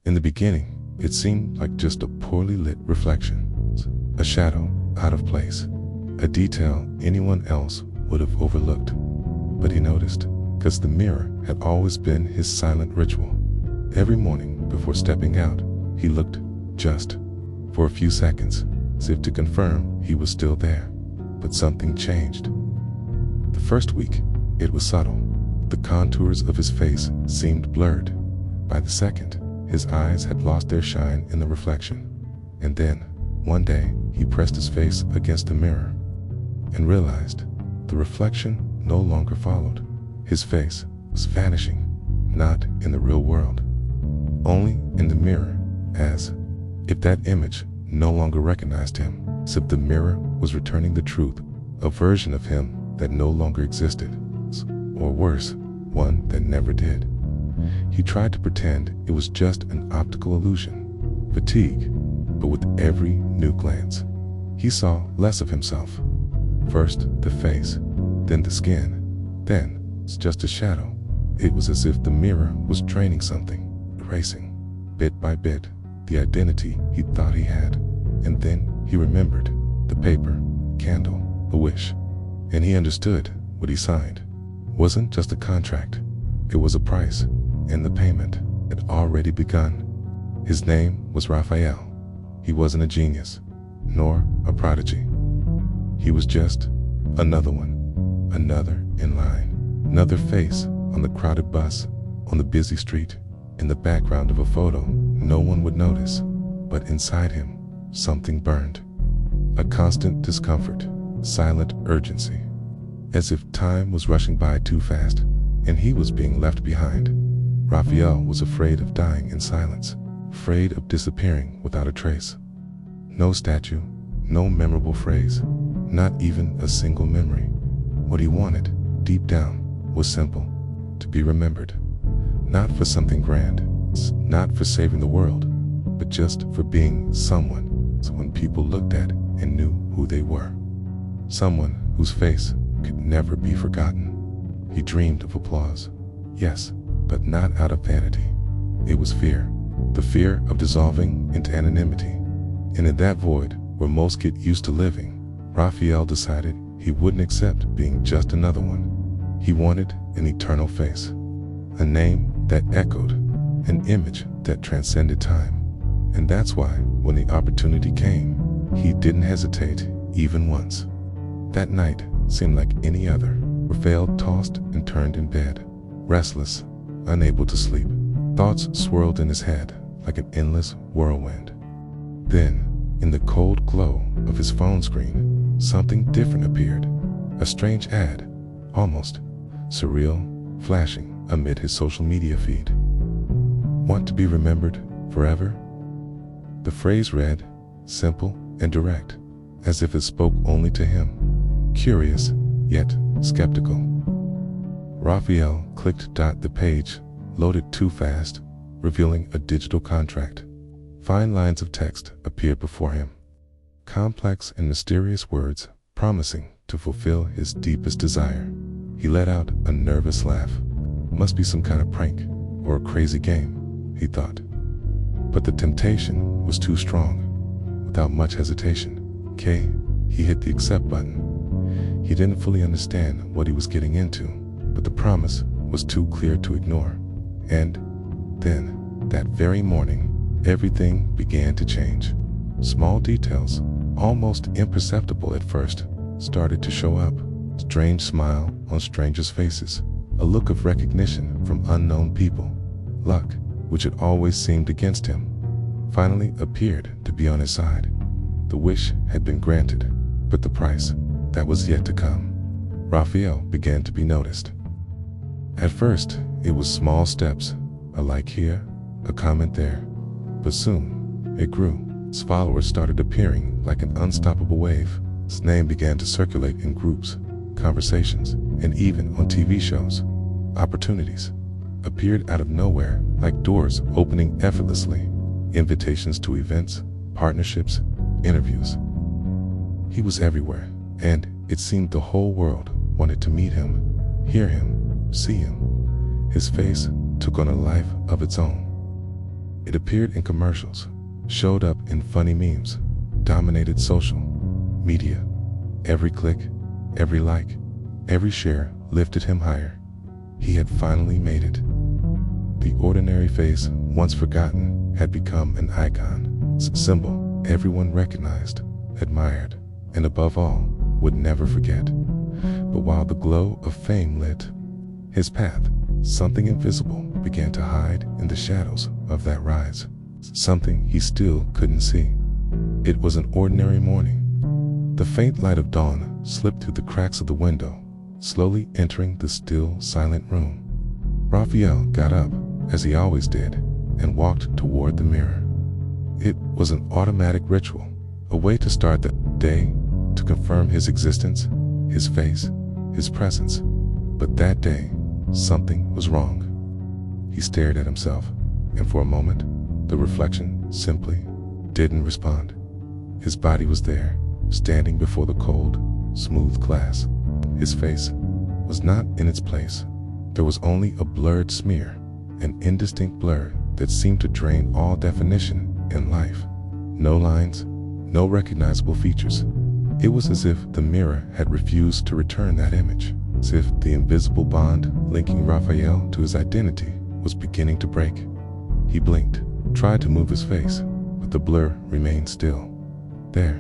In the beginning, it seemed like just a poorly lit reflection, a shadow out of place, a detail anyone else would have overlooked. But he noticed, because the mirror had always been his silent ritual. Every morning before stepping out, he looked just for a few seconds, as if to confirm he was still there. But something changed. The first week, it was subtle. The contours of his face seemed blurred. By the second, his eyes had lost their shine in the reflection. And then, one day, he pressed his face against the mirror and realized the reflection no longer followed. His face was vanishing, not in the real world, only in the mirror, as if that image no longer recognized him, as if the mirror was returning the truth, a version of him that no longer existed, or worse, one that never did. He tried to pretend it was just an optical illusion, fatigue, but with every new glance, he saw less of himself. First the face, then the skin, then just a shadow. It was as if the mirror was draining something, erasing, bit by bit, the identity he thought he had. And then he remembered the paper, candle, a wish, and he understood what he signed wasn't just a contract. It was a price, and the payment had already begun. His name was Rafael. He wasn't a genius, nor a prodigy. He was just another one, another in line, another face on the crowded bus, on the busy street, in the background of a photo no one would notice. But inside him, something burned. A constant discomfort, silent urgency, as if time was rushing by too fast, and he was being left behind. Rafael was afraid of dying in silence, afraid of disappearing without a trace. No statue, no memorable phrase, not even a single memory. What he wanted, deep down, was simple: to be remembered. Not for something grand, not for saving the world, but just for being someone, someone people looked at and knew who they were. Someone whose face could never be forgotten. He dreamed of applause, yes, but not out of vanity. It was fear, the fear of dissolving into anonymity. And in that void where most get used to living, Rafael decided he wouldn't accept being just another one. He wanted an eternal face, a name that echoed, an image that transcended time. And that's why, when the opportunity came, he didn't hesitate even once. That night seemed like any other. Rafael tossed and turned in bed, restless, unable to sleep. Thoughts swirled in his head like an endless whirlwind. Then, in the cold glow of his phone screen, something different appeared. A strange ad, almost surreal, flashing amid his social media feed. Want to be remembered forever? The phrase read, simple and direct, as if it spoke only to him. Curious, yet skeptical. Rafael clicked. The page loaded too fast, revealing a digital contract. Fine lines of text appeared before him, complex and mysterious words promising to fulfill his deepest desire. He let out a nervous laugh. Must be some kind of prank or a crazy game, he thought. But the temptation was too strong. Without much hesitation, he hit the accept button. He didn't fully understand what he was getting into, but the promise was too clear to ignore. And then, that very morning, everything began to change. Small details, almost imperceptible at first, started to show up. Strange smile on strangers' faces, a look of recognition from unknown people. Luck, which had always seemed against him, finally appeared to be on his side. The wish had been granted, but the price, that was yet to come. Rafael began to be noticed. At first, it was small steps, a like here, a comment there, but soon it grew. His followers started appearing like an unstoppable wave. His name began to circulate in groups, conversations, and even on TV shows. Opportunities appeared out of nowhere, like doors opening effortlessly, invitations to events, partnerships, interviews. He was everywhere, and it seemed the whole world wanted to meet him, hear him, see him. His face took on a life of its own. It appeared in commercials, showed up in funny memes, dominated social media. Every click, every like, every share lifted him higher. He had finally made it. The ordinary face, once forgotten, had become an icon, symbol everyone recognized, admired, and above all, would never forget. But while the glow of fame lit his path, something invisible began to hide in the shadows of that rise. Something he still couldn't see. It was an ordinary morning. The faint light of dawn slipped through the cracks of the window, slowly entering the still, silent room. Rafael got up, as he always did, and walked toward the mirror. It was an automatic ritual, a way to start the day, to confirm his existence, his face, his presence. But that day, something was wrong. He stared at himself, and for a moment, the reflection simply didn't respond. His body was there, standing before the cold, smooth glass. His face was not in its place. There was only a blurred smear, an indistinct blur that seemed to drain all definition in life. No lines, no recognizable features. It was as if the mirror had refused to return that image, as if the invisible bond linking Rafael to his identity was beginning to break. He blinked, tried to move his face, but the blur remained still. There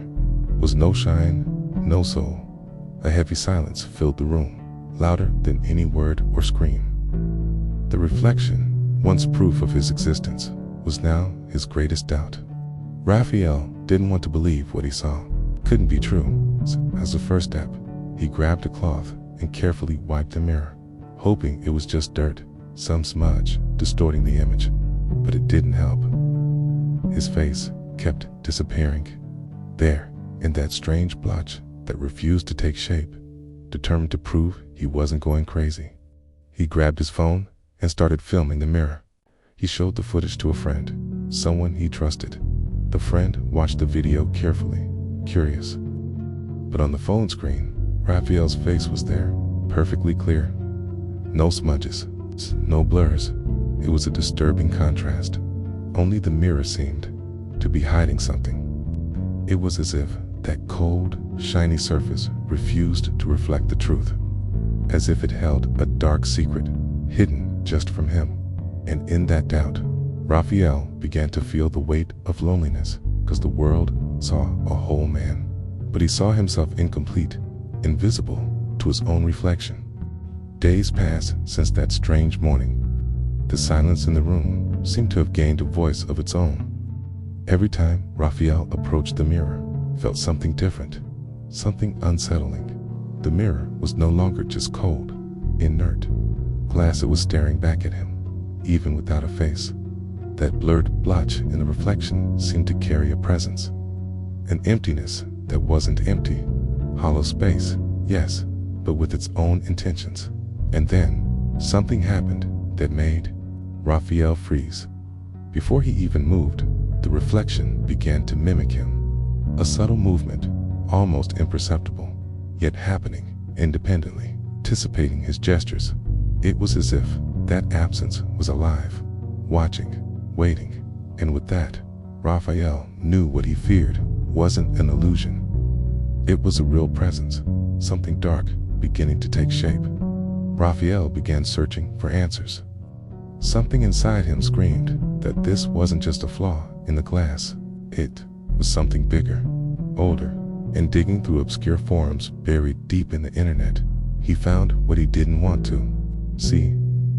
was no shine, no soul. A heavy silence filled the room, louder than any word or scream. The reflection, once proof of his existence, was now his greatest doubt. Rafael didn't want to believe what he saw. Couldn't be true. As a first step, he grabbed a cloth and carefully wiped the mirror, hoping it was just dirt, some smudge distorting the image. But it didn't help. His face kept disappearing. There, in that strange blotch that refused to take shape, determined to prove he wasn't going crazy. He grabbed his phone and started filming the mirror. He showed the footage to a friend, someone he trusted. The friend watched the video carefully, curious. But on the phone screen, Rafael's face was there, perfectly clear. No smudges, no blurs. It was a disturbing contrast. Only the mirror seemed to be hiding something. It was as if that cold, shiny surface refused to reflect the truth, as if it held a dark secret, hidden just from him. And in that doubt, Rafael began to feel the weight of loneliness, because the world saw a whole man, but he saw himself incomplete, invisible to his own reflection. Days passed since that strange morning. The silence in the room seemed to have gained a voice of its own. Every time Rafael approached the mirror, felt something different, something unsettling. The mirror was no longer just cold, inert glass. It was staring back at him, even without a face. That blurred blotch in the reflection seemed to carry a presence, an emptiness that wasn't empty, hollow space, yes, but with its own intentions. And then, something happened that made Rafael freeze. Before he even moved, the reflection began to mimic him. A subtle movement, almost imperceptible, yet happening independently, anticipating his gestures. It was as if that absence was alive, watching, waiting. And with that, Rafael knew what he feared wasn't an illusion. It was a real presence, something dark beginning to take shape. Rafael began searching for answers. Something inside him screamed that this wasn't just a flaw in the glass. It was something bigger, older, and digging through obscure forums buried deep in the internet, he found what he didn't want to see: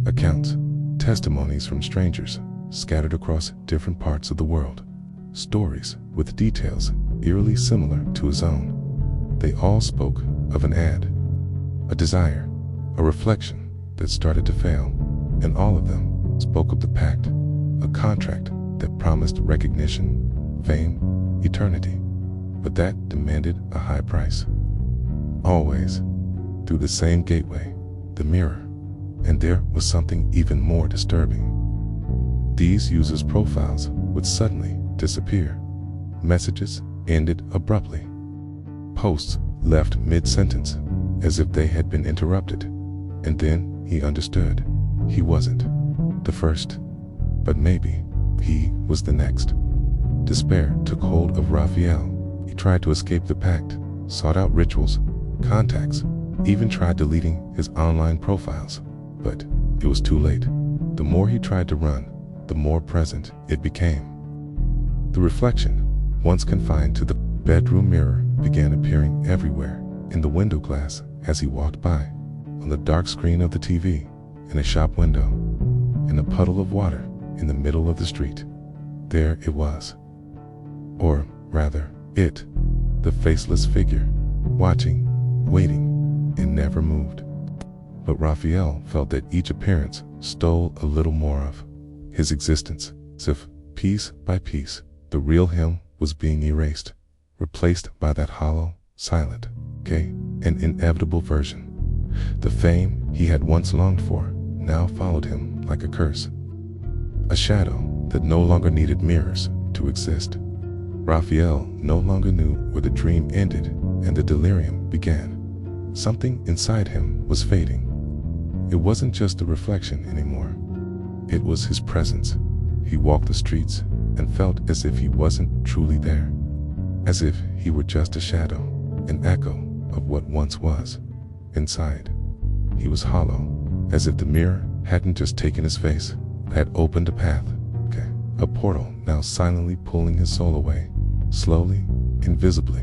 accounts, testimonies from strangers scattered across different parts of the world, stories with details eerily similar to his own. They all spoke of an ad, a desire, a reflection that started to fail, and all of them spoke of the pact, a contract that promised recognition, fame, eternity, but that demanded a high price. Always, through the same gateway, the mirror. And there was something even more disturbing. These users' profiles would suddenly disappear. Messages ended abruptly. Posts left mid-sentence, as if they had been interrupted. And then he understood. He wasn't the first, but maybe he was the next. Despair took hold of Rafael. He tried to escape the pact, sought out rituals, contacts, even tried deleting his online profiles. But it was too late. The more he tried to run, the more present it became. The reflection, once confined to the bedroom mirror, began appearing everywhere, in the window glass as he walked by, on the dark screen of the TV, in a shop window, in a puddle of water in the middle of the street. There it was. Or rather, it, the faceless figure, watching, waiting, and never moved. But Rafael felt that each appearance stole a little more of his existence, as if, piece by piece, the real him was being erased, replaced by that hollow, silent, and inevitable version. The fame he had once longed for now followed him like a curse, a shadow that no longer needed mirrors to exist. Rafael no longer knew where the dream ended and the delirium began. Something inside him was fading. It wasn't just a reflection anymore. It was his presence. He walked the streets and felt as if he wasn't truly there, as if he were just a shadow, an echo of what once was. Inside, he was hollow, as if the mirror hadn't just taken his face, had opened a path, a portal now silently pulling his soul away. Slowly, invisibly,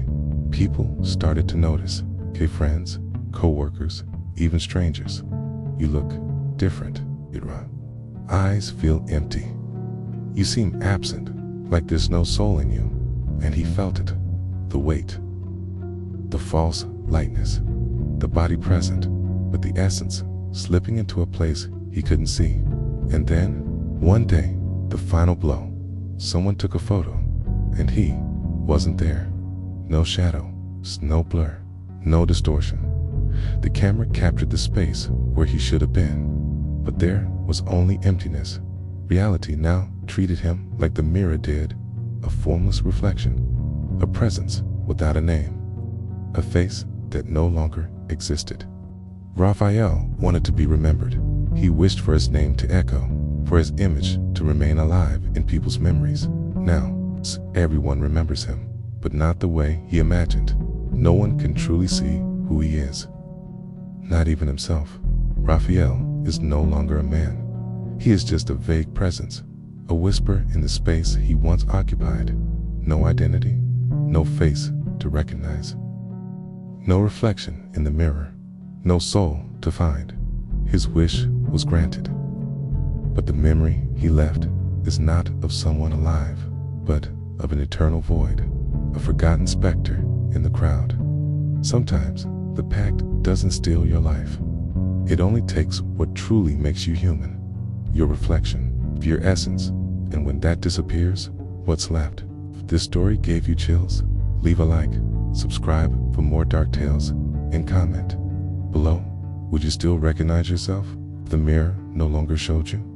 people started to notice, friends, co-workers, even strangers. You look different, Ira. Eyes feel empty. You seem absent, like there's no soul in you. And he felt it, the weight, the false lightness, the body present, but the essence slipping into a place he couldn't see. And then, one day, the final blow. Someone took a photo, and he wasn't there. No shadow, no blur, no distortion. The camera captured the space where he should have been, but there was only emptiness. Reality now treated him like the mirror did, a formless reflection, a presence without a name, a face that no longer existed. Rafael wanted to be remembered. He wished for his name to echo, for his image to remain alive in people's memories. Now, everyone remembers him, but not the way he imagined. No one can truly see who he is. Not even himself. Rafael is no longer a man. He is just a vague presence, a whisper in the space he once occupied. No identity, no face to recognize. No reflection in the mirror, no soul to find. His wish was granted. But the memory he left is not of someone alive, but of an eternal void, a forgotten specter in the crowd. Sometimes the pact doesn't steal your life. It only takes what truly makes you human, your reflection, your essence, and when that disappears, what's left? If this story gave you chills, leave a like, subscribe for more dark tales, and comment below. Would you still recognize yourself if the mirror no longer showed you?